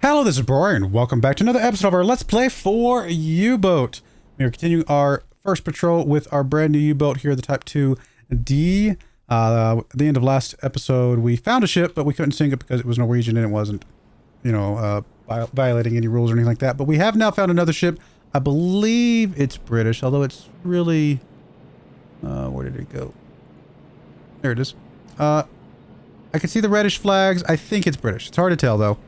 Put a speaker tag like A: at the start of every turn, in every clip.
A: Hello, this is Broyar, and welcome back to another episode of our Let's Play for U-Boat. We are continuing our first patrol with our brand new U-Boat here, the Type 2D. At the end of last episode, we found a ship, but we couldn't sink it because it was Norwegian and it wasn't, you know, violating any rules or anything like that. But we have now found another ship. I believe it's British, although it's really... where did it go? There it is. I can see the reddish flags. I think it's British. It's hard to tell, though.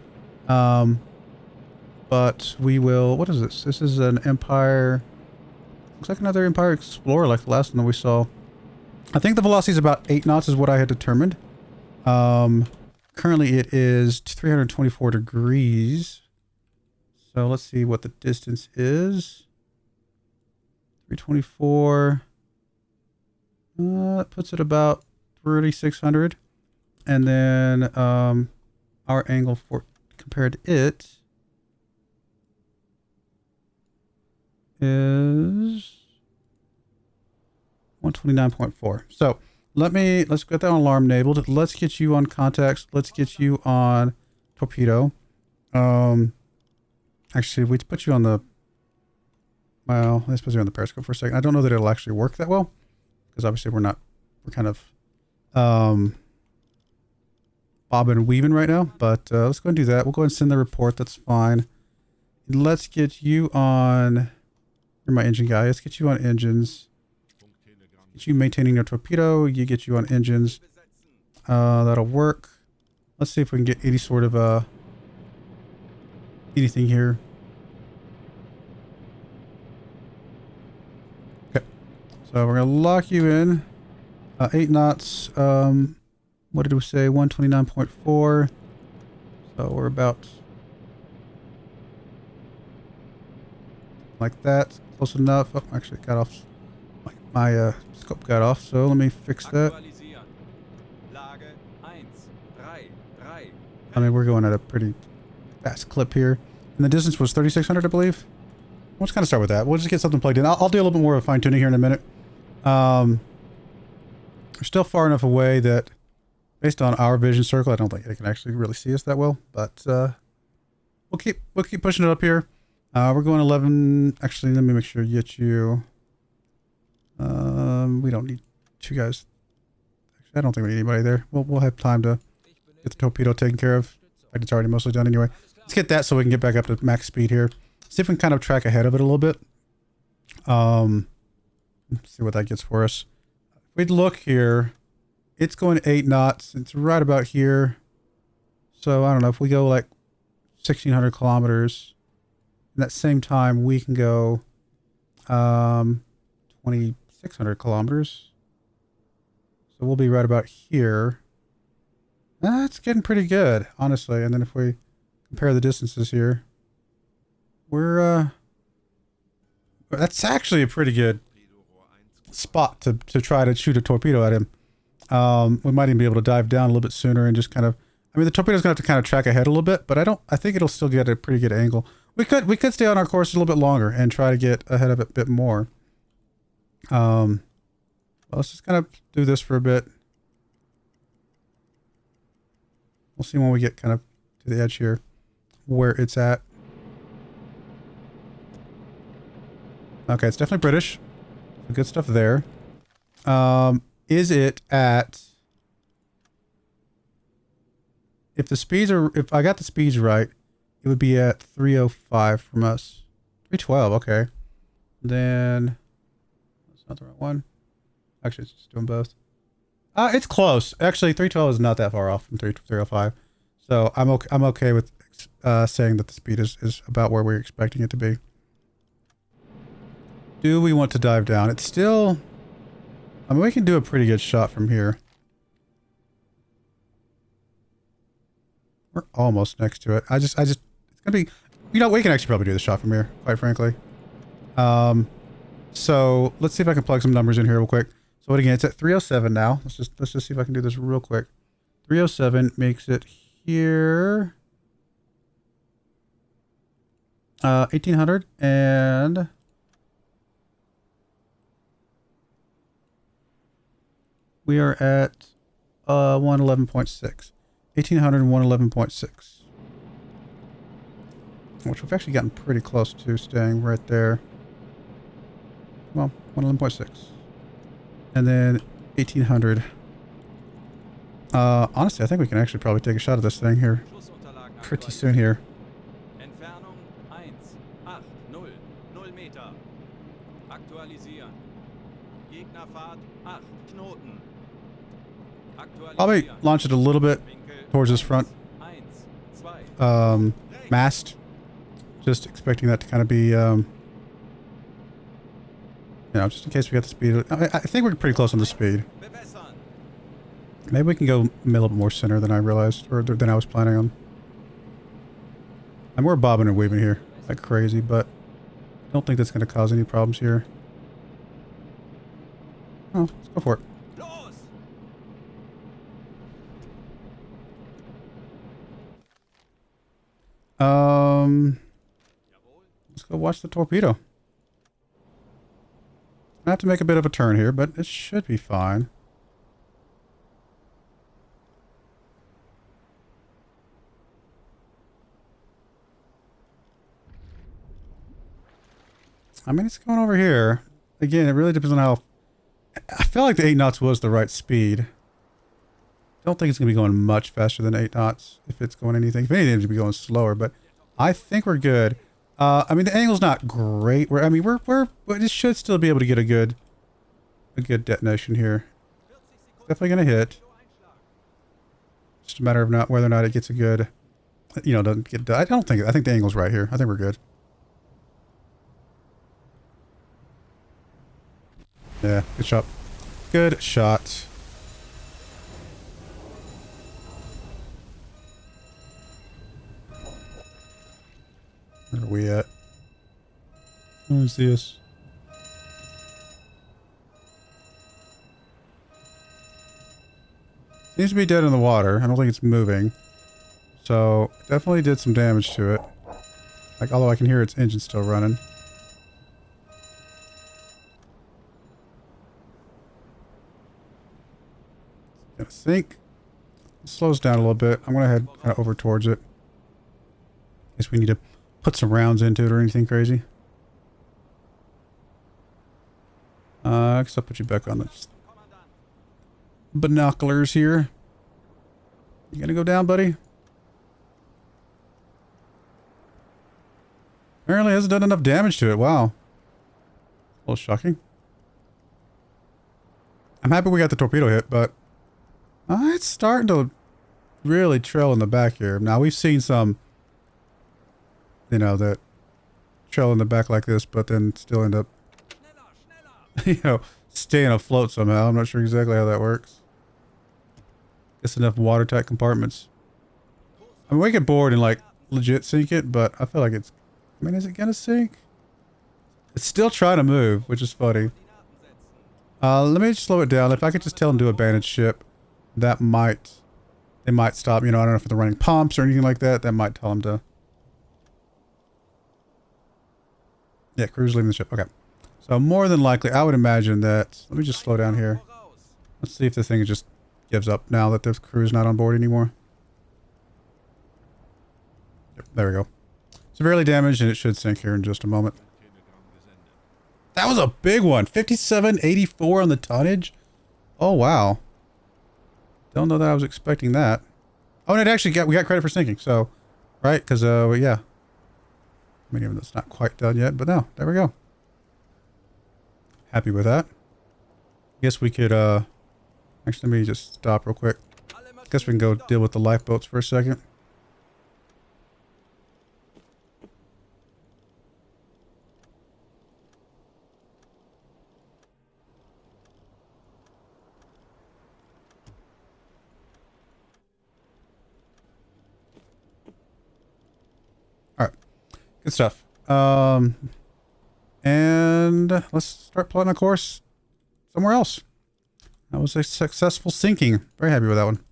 A: But we will... What is this? This is an Empire... Looks like another Empire Explorer like the last one that we saw. I think the velocity is about 8 knots is what I had determined. Currently it is 324 degrees. So let's see what the distance is. 324. That puts it about 3,600. And then our angle for compared to it is 129.4. So let's get that on alarm enabled. Let's get you on contacts. Let's get you on torpedo. Actually, we put you on the... Well, let's put you on the periscope for a second. I don't know that it'll actually work that well because obviously we're kind of bobbing and weaving right now, but let's go and do that. We'll go and send the report. That's fine. Let's get you on... You're my engine guy. Let's get you on engines. Get you maintaining your torpedo. You get you on engines. That'll work. Let's see if we can get any sort of anything here. Okay. So we're gonna lock you in. 8 knots. What did we say? 129.4. So we're about like that. Close enough. Oh, actually, got off. My scope got off. So let me fix that. I mean, we're going at a pretty fast clip here, and the distance was 3,600, I believe. We'll just kind of start with that. We'll just get something plugged in. I'll do a little bit more of fine tuning here in a minute. We're still far enough away that, based on our vision circle, I don't think it can actually really see us that well. But we'll keep pushing it up here. We're going 11. Actually, let me make sure you get you. We don't need 2 guys. Actually, I don't think we need anybody there. We'll have time to get the torpedo taken care of. Like it's already mostly done anyway. Let's get that so we can get back up to max speed here. See if we can kind of track ahead of it a little bit. See what that gets for us. If we look here, it's going 8 knots. It's right about here. So I don't know if we go like 1,600 kilometers. At that same time, we can go 2,600 kilometers. So we'll be right about here. That's getting pretty good, honestly. And then if we compare the distances here, we're that's actually a pretty good spot to try to shoot a torpedo at him. We might even be able to dive down a little bit sooner and just kind of... I mean, the torpedo's gonna have to kind of track ahead a little bit, but I think it'll still get a pretty good angle. We could stay on our course a little bit longer and try to get ahead of it a bit more. Well, let's just kind of do this for a bit. We'll see when we get kind of to the edge here where it's at. Okay, it's definitely British. Good stuff there. Is it at... If I got the speeds right, it would be at 305 from us. 312, okay. Then that's not the right one. Actually, it's just doing both. It's close. Actually, 312 is not that far off from 305. So I'm okay with saying that the speed is about where we're expecting it to be. Do we want to dive down? It's still... I mean, we can do a pretty good shot from here. We're almost next to it. It's gonna be... You know, we can actually probably do the shot from here, quite frankly. So let's see if I can plug some numbers in here real quick. So again, it's at 307 now. Let's just see if I can do this real quick. 307 makes it here 1,800 and we are at 111.6. 1,800 and 111.6. which we've actually gotten pretty close to staying right there. Well, 111.6. And then 1800. Honestly, I think we can actually probably take a shot at this thing here pretty soon here. Probably launch it a little bit towards this front mast. Just expecting that to kind of be, you know, just in case we got the speed. I think we're pretty close on the speed. Maybe we can go a little bit more center than I realized, or than I was planning on. And we're bobbing and weaving here like crazy, but I don't think that's going to cause any problems here. Oh, let's go for it. Let's go watch the torpedo. I have to make a bit of a turn here, but it should be fine. I mean, it's going over here. Again, it really depends on how... I feel like the 8 knots was the right speed. Don't think it's going to be going much faster than 8 knots if it's going anything. If anything, it's going to be going slower, but I think we're good. I mean, the angle's not great. We just should still be able to get a good detonation here. Definitely going to hit. Just a matter of whether or not it gets a good, you know, doesn't get, I think the angle's right here. I think we're good. Yeah, good shot. Good shot. Where are we at? Where's this? Seems to be dead in the water. I don't think it's moving. So, definitely did some damage to it. Like, although I can hear its engine still running. Gonna sink. It slows down a little bit. I'm gonna head kind of over towards it. Guess we need to put some rounds into it or anything crazy. I guess I'll put you back on the binoculars here. You gonna go down, buddy? Apparently hasn't done enough damage to it. Wow. A little shocking. I'm happy we got the torpedo hit, but it's starting to really trail in the back here. Now, we've seen some, you know, that trail in the back like this, but then still end up, you know, staying afloat somehow. I'm not sure exactly how that works. Guess enough watertight compartments. I mean, we get bored and, like, legit sink it, but I feel like it's, I mean, is it gonna sink? It's still trying to move, which is funny. Let me just slow it down. If I could just tell them to abandon ship, that might, they might stop. You know, I don't know if they're running pumps or anything like that. That might tell them to. Yeah, crew's leaving the ship. Okay. So more than likely, I would imagine that, let me just slow down here. Let's see if this thing just gives up now that the crew's not on board anymore. Yep, there we go. Severely damaged, and it should sink here in just a moment. That was a big one. 5784 on the tonnage. Oh, wow. Don't know that I was expecting that. Oh, and it actually we got credit for sinking. So, right? Because, yeah. I mean, even though it's not quite done yet, but no, there we go. Happy with that. Guess we could, actually, let me just stop real quick. Guess we can go deal with the lifeboats for a second. Alright. Good stuff. And let's start plotting a course somewhere else. That was a successful sinking. Very happy with that one. At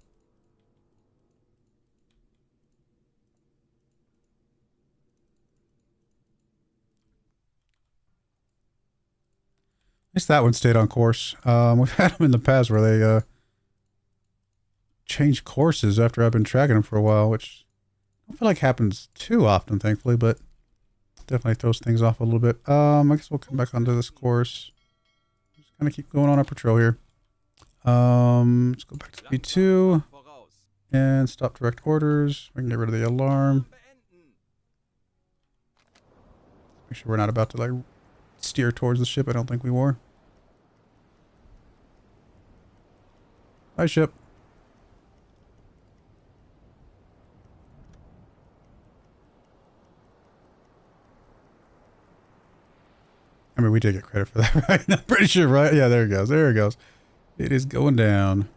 A: least that one stayed on course. We've had them in the past where they changed courses after I've been tracking them for a while, which I don't feel like happens too often, thankfully, but definitely throws things off a little bit. I guess we'll come back onto this course. Just kind of keep going on our patrol here. Let's go back to B2 and stop direct orders. We can get rid of the alarm. Make sure we're not about to like steer towards the ship. I don't think we were. Hi, ship. I mean, we did get credit for that, right? I'm pretty sure, right? Yeah, there it goes. There it goes. It is going down.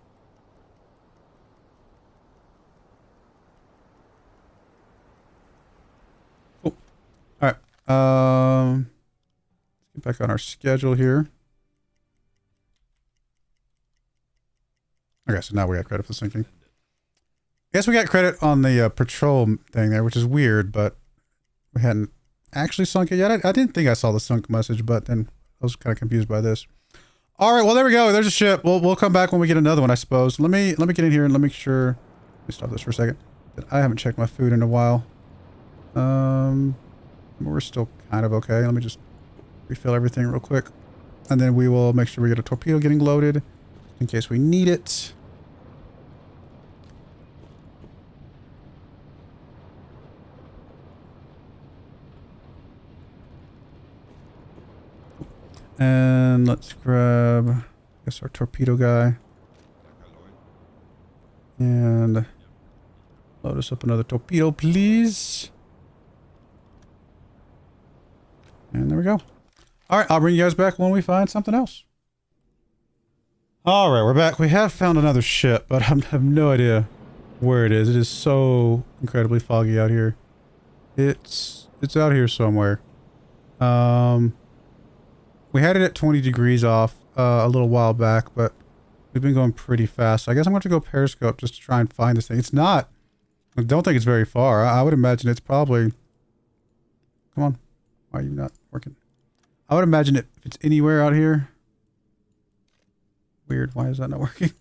A: Oh, all right. Let's get back on our schedule here. Okay, so now we got credit for sinking. I guess we got credit on the patrol thing there, which is weird, but we hadn't actually sunk it yet. I didn't think I saw the sunk message, but then I was kind of confused by this. All right, well, there we go. There's a ship. We'll come back when we get another one, I suppose. Let me get in here and let me make sure. Let me stop this for a second. I haven't checked my food in a while. We're still kind of okay. Let me just refill everything real quick, and then we will make sure we get a torpedo getting loaded in case we need it. And let's grab, I guess, our torpedo guy. And load us up another torpedo, please. And there we go. All right, I'll bring you guys back when we find something else. All right, we're back. We have found another ship, but I have no idea where it is. It is so incredibly foggy out here. It's out here somewhere. We had it at 20 degrees off a little while back, but we've been going pretty fast. So I guess I'm going to go periscope just to try and find this thing. It's not. I don't think it's very far. I would imagine it's probably... Come on. Why are you not working? I would imagine if it's anywhere out here... Weird. Why is that not working?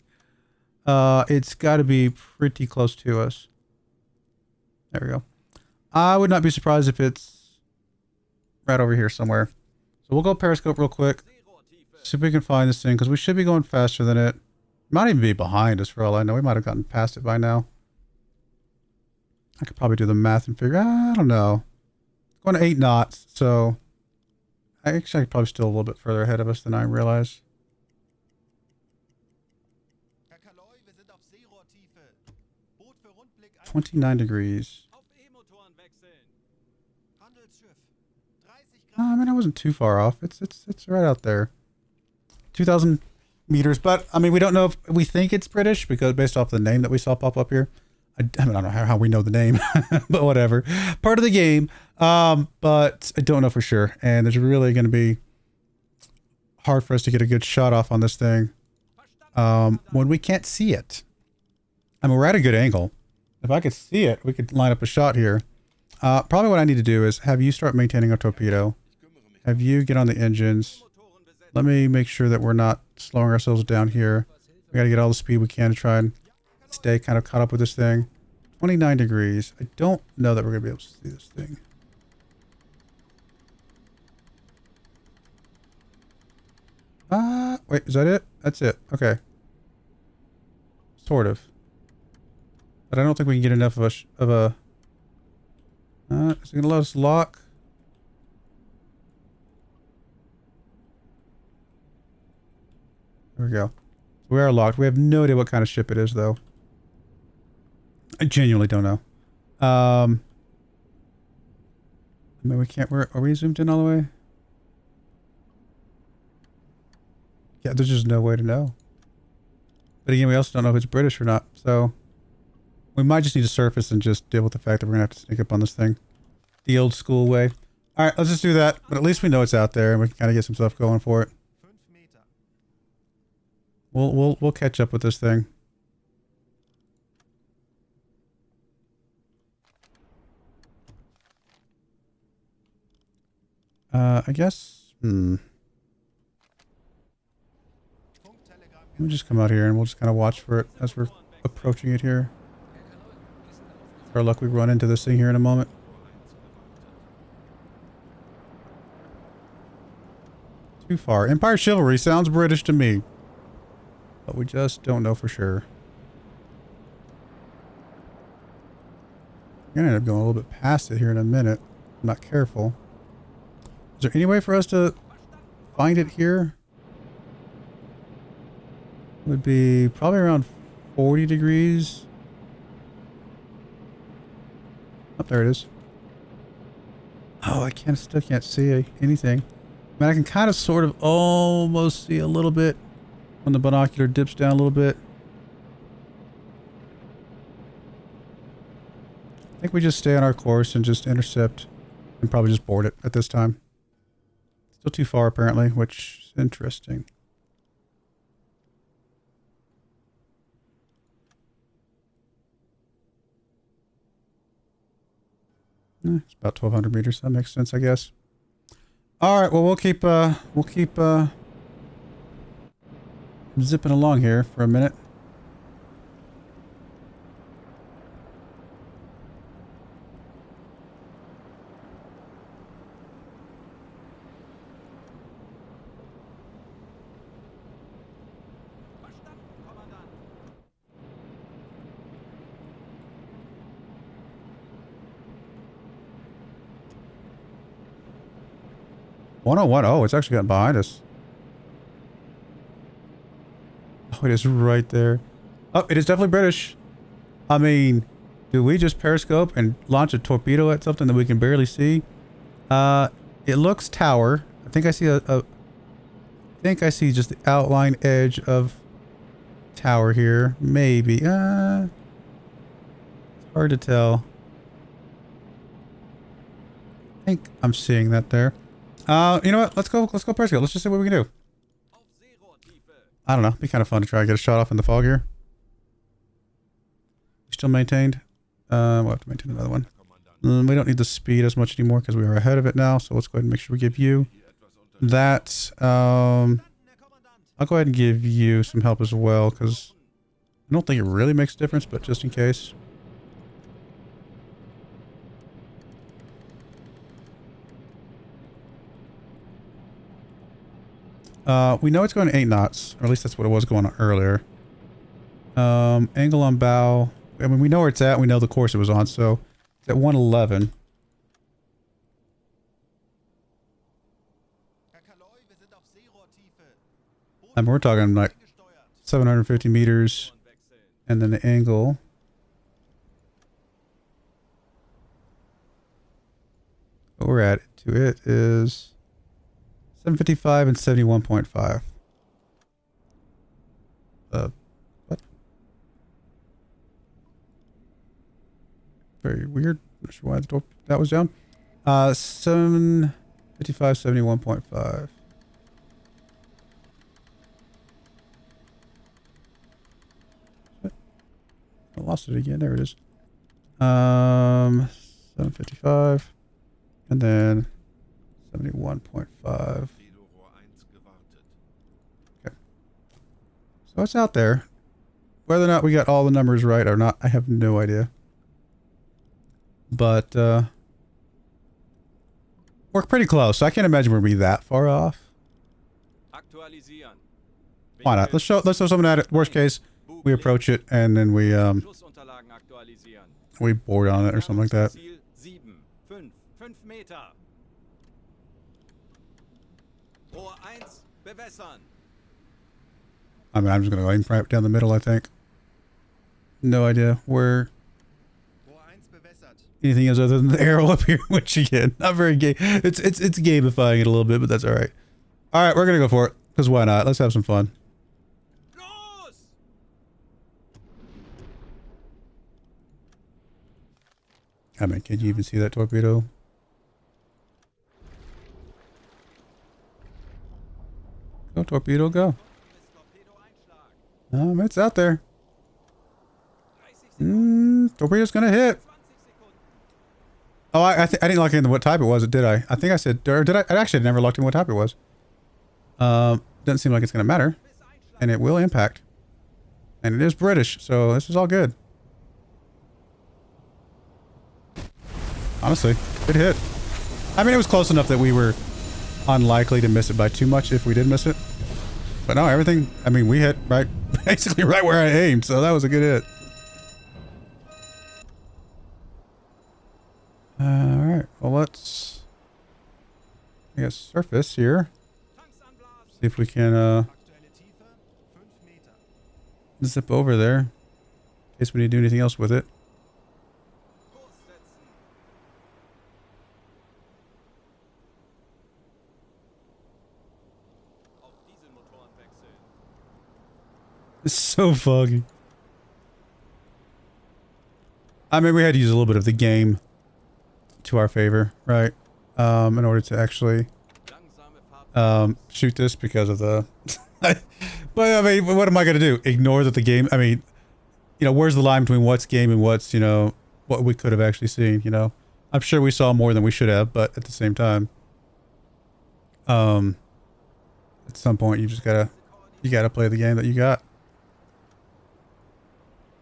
A: It's got to be pretty close to us. There we go. I would not be surprised if it's right over here somewhere. So we'll go periscope real quick. See if we can find this thing, because we should be going faster than it. Might even be behind us for all I know. We might have gotten past it by now. I could probably do the math and figure, I don't know. It's going to 8 knots, so I actually probably still a little bit further ahead of us than I realize. 29 degrees. I mean, I wasn't too far off. It's right out there. 2,000 meters, but I mean, we don't know if we think it's British because based off the name that we saw pop up here. I mean, I don't know how we know the name, but whatever. Part of the game, but I don't know for sure. And it's really going to be hard for us to get a good shot off on this thing when we can't see it. I mean, we're at a good angle. If I could see it, we could line up a shot here. Probably what I need to do is have you start maintaining a torpedo. Have you get on the engines. Let me make sure that we're not slowing ourselves down here. We got to get all the speed we can to try and stay kind of caught up with this thing. 29 degrees. I don't know that we're going to be able to see this thing. Wait, is that it? That's it. Okay. Sort of. But I don't think we can get enough of a... is it going to let us lock? There we go. We are locked. We have no idea what kind of ship it is, though. I genuinely don't know. I mean, we can't... Are we zoomed in all the way? Yeah, there's just no way to know. But again, we also don't know if it's British or not, so... We might just need to surface and just deal with the fact that we're going to have to sneak up on this thing. The old school way. Alright, let's just do that. But at least we know it's out there and we can kind of get some stuff going for it. We'll catch up with this thing. I guess... Let me just come out here and we'll just kind of watch for it as we're approaching it here. Our luck, we run into this thing here in a moment. Too far. Empire Chivalry sounds British to me. But we just don't know for sure. I'm gonna end up going a little bit past it here in a minute. I'm not careful. Is there any way for us to find it here? Would be probably around 40 degrees. Oh, there it is. Oh, I still can't see anything. I mean, I can kind of sort of almost see a little bit when the binocular dips down a little bit. I think we just stay on our course and just intercept and probably just board it at this time. Still too far apparently, which is interesting. It's about 1,200 meters. That makes sense, I guess. All right. Well, we'll keep zipping along here for a minute. Oh, it's actually gotten behind us. Oh, it is right there. Oh, it is definitely British. I mean, do we just periscope and launch a torpedo at something that we can barely see? It looks tower. I think I see I think I see just the outline edge of tower here. Maybe. It's hard to tell. I think I'm seeing that there. You know what? Let's go periscope. Let's just see what we can do. I don't know. It'd be kind of fun to try to get a shot off in the fog here. Still maintained. We'll have to maintain another one. We don't need the speed as much anymore because we are ahead of it now. So let's go ahead and make sure we give you that. I'll go ahead and give you some help as well because I don't think it really makes a difference, but just in case. We know it's going 8 knots, or at least that's what it was going on earlier. Angle on bow. I mean, we know where it's at. We know the course it was on, so it's at 111. I mean, we're talking like 750 meters, and then the angle. What we're at to it is 755 and 71.5. What? Very weird. Not sure why that was down. 755, 71.5. I lost it again. There it is. 755, and then 71.5. Okay. So it's out there. Whether or not we got all the numbers right or not, I have no idea. But we're pretty close. So I can't imagine we'll be that far off. Why not? Let's throw something at it. Worst case, we approach it and then we board on it or something like that. I mean, I'm just gonna go aim right down the middle, I think. No idea where anything is other than the arrow up here, which again, not very gay. It's gamifying it a little bit, but that's alright. Alright, we're gonna go for it. Because why not? Let's have some fun. I mean, can you even see that torpedo? Go, torpedo, go. It's out there. Torpedo's gonna hit. Oh, I didn't lock in what type it was, did I? I think I said, or did I? I actually never locked in what type it was. Doesn't seem like it's gonna matter. And it will impact. And it is British, so this is all good. Honestly, good hit. I mean, it was close enough that we were unlikely to miss it by too much if we did miss it. But no, everything, I mean, we hit right, basically right where I aimed, so that was a good hit. Alright, well let's, I guess, surface here. See if we can, zip over there. In case we need to do anything else with it. It's so foggy. I mean, we had to use a little bit of the game to our favor, right? In order to actually shoot this because of the... But I mean, what am I going to do? Ignore that the game... I mean, you know, where's the line between what's game and what's, you know, what we could have actually seen, you know? I'm sure we saw more than we should have, but at the same time... at some point, you just gotta... You gotta play the game that you got.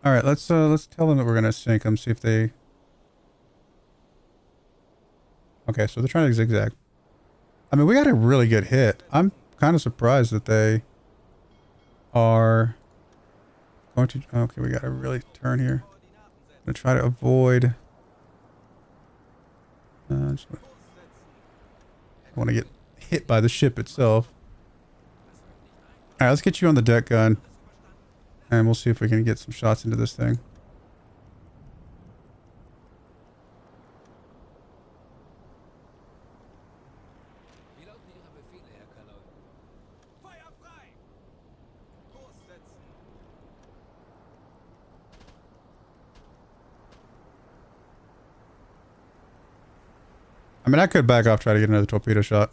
A: Alright, let's tell them that we're gonna sink them, see if they... Okay, so they're trying to zigzag. I mean, we got a really good hit. I'm kind of surprised that they are going to... Okay, we gotta really turn here. I'm gonna try to avoid... I want to get hit by the ship itself. Alright, let's get you on the deck gun. And we'll see if we can get some shots into this thing. I mean, I could back off, try to get another torpedo shot.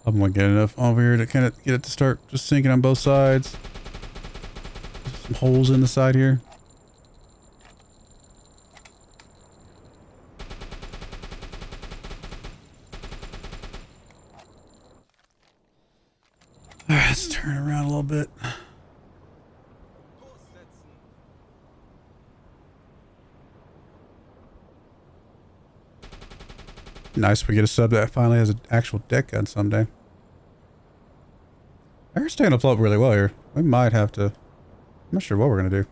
A: I'm gonna get enough over here to kind of get it to start just sinking on both sides. Some holes in the side here. Alright, let's turn around a little bit. Nice, we get a sub that finally has an actual deck gun someday. We're staying afloat really well here. We might have to... I'm not sure what we're going to do.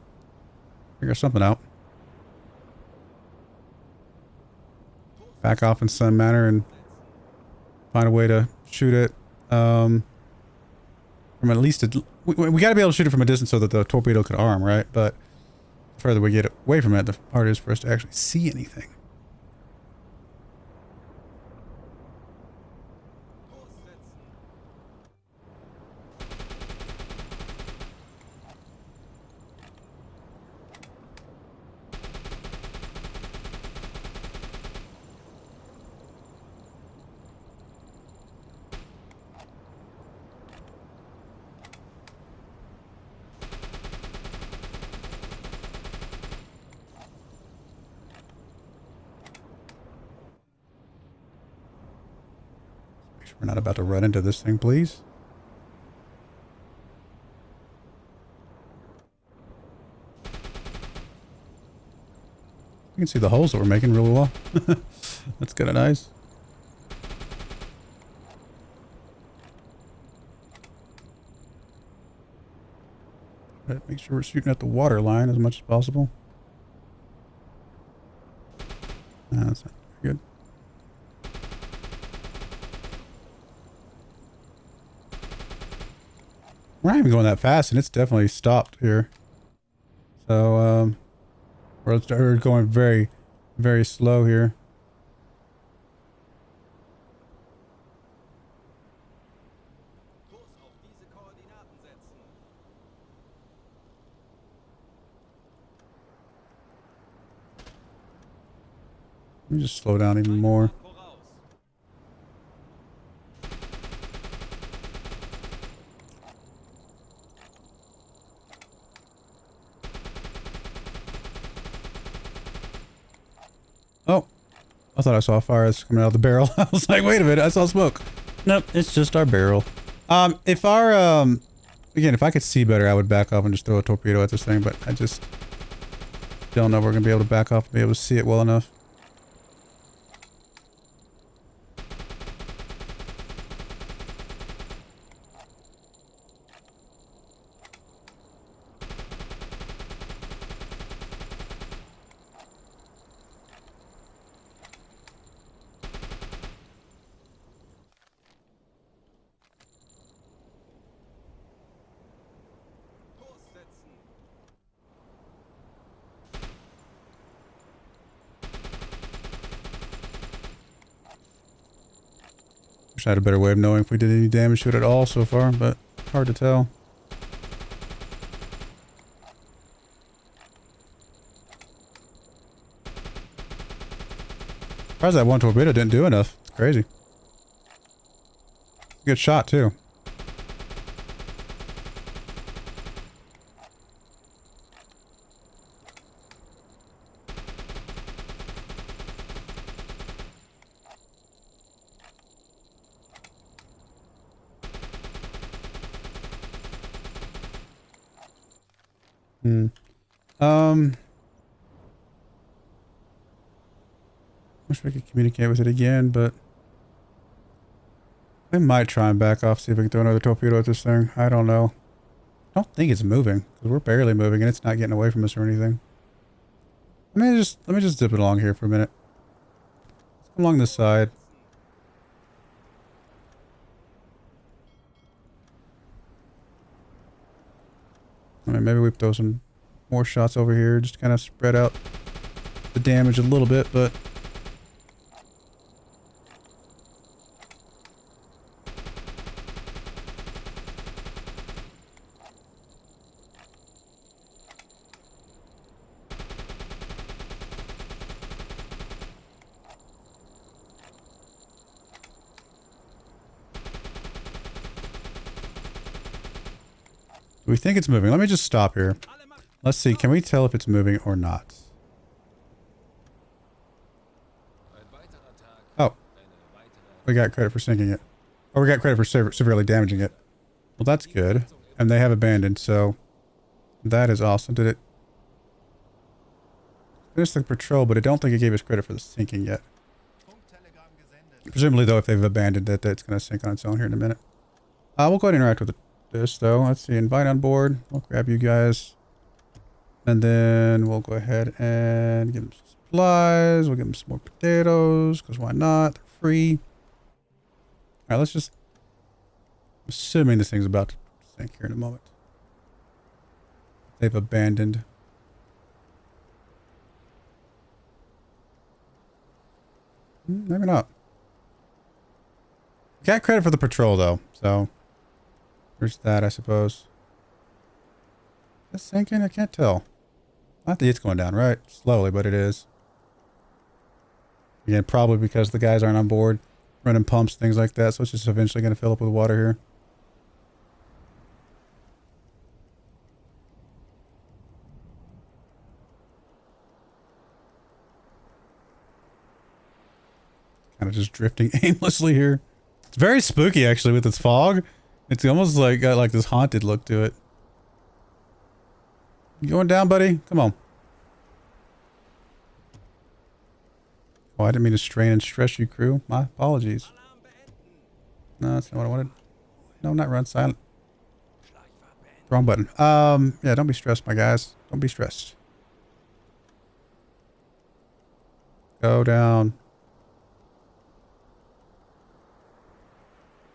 A: Figure something out. Back off in some manner and find a way to shoot it. From at least... we got to be able to shoot it from a distance so that the torpedo could arm, right? But the further we get away from it, the harder it is for us to actually see anything. We're not about to run into this thing, please. You can see the holes that we're making really well. That's kind of nice. But make sure we're shooting at the water line as much as possible. No, that's not good. We're not even going that fast, and it's definitely stopped here. So, we're going very, very slow here. Let me just slow down even more. Oh, I thought I saw fire that's coming out of the barrel. I was like, wait a minute, I saw smoke. Nope, it's just our barrel. If our, again, if I could see better, I would back off and just throw a torpedo at this thing, but I just don't know if we're going to be able to back off and be able to see it well enough. Wish I had a better way of knowing if we did any damage to it at all so far, but hard to tell. Surprised that one torpedo didn't do enough. It's crazy. Good shot too. Wish we could communicate with it again, but we might try and back off, see if we can throw another torpedo at this thing. I don't know. I don't think it's moving, because we're barely moving and it's not getting away from us or anything. Let me just zip it along here for a minute. Let's come along this side. I mean, maybe we throw some more shots over here, just to kind of spread out the damage a little bit, but we think it's moving. Let me just stop here. Let's see. Can we tell if it's moving or not? Oh. We got credit for sinking it. Or we got credit for severely damaging it. Well, that's good. And they have abandoned, so that is awesome. Did it finish the patrol, but I don't think it gave us credit for the sinking yet. Presumably, though, if they've abandoned it, that's going to sink on its own here in a minute. We'll go ahead and interact with this, though. Let's see. Invite on board. We'll grab you guys. And then we'll go ahead and give them some supplies. We'll give them some more potatoes, because why not? They're free. Alright, let's just... Assuming this thing's about to sink here in a moment. They've abandoned. Maybe not. Got credit for the patrol, though, so... There's that, I suppose. Is it sinking? I can't tell. I think it's going down, right? Slowly, but it is. Again, probably because the guys aren't on board. Running pumps, things like that. So it's just eventually going to fill up with water here. Kind of just drifting aimlessly here. It's very spooky, actually, with its fog. It's almost like got like this haunted look to it. You going down, buddy? Come on. Oh, I didn't mean to strain and stress you, crew. My apologies. No, that's not what I wanted. No, not run silent. Wrong button. Yeah, don't be stressed, my guys. Don't be stressed. Go down.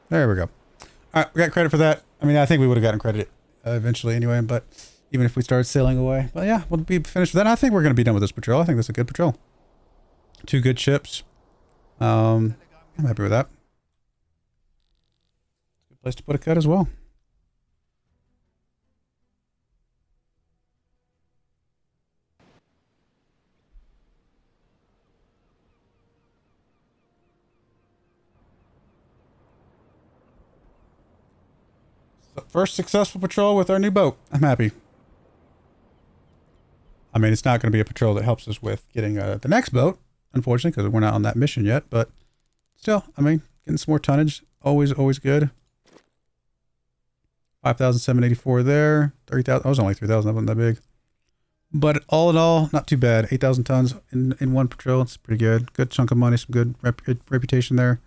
A: There we go. Alright, we got credit for that. I mean, I think we would have gotten credit eventually anyway, but even if we started sailing away. But yeah, we'll be finished with that. I think we're going to be done with this patrol. I think that's a good patrol. 2 good ships. I'm happy with that. Good place to put a cut as well. So first successful patrol with our new boat. I'm happy. I mean, it's not going to be a patrol that helps us with getting the next boat, unfortunately, because we're not on that mission yet. But still, I mean, getting some more tonnage, always good. 5,784 there. 30,000. I was only 3,000. That wasn't that big. But all in all, not too bad. 8,000 tons in one patrol. It's pretty good. Good chunk of money. Some good reputation there.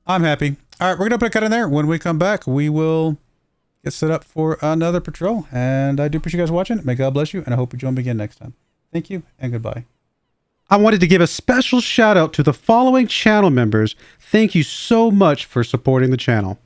A: I'm happy. All right, we're going to put a cut in there. When we come back, we will get set up for another patrol. And I do appreciate you guys watching. May God bless you. And I hope you join me again next time. Thank you and goodbye. I wanted to give a special shout out to the following channel members. Thank you so much for supporting the channel.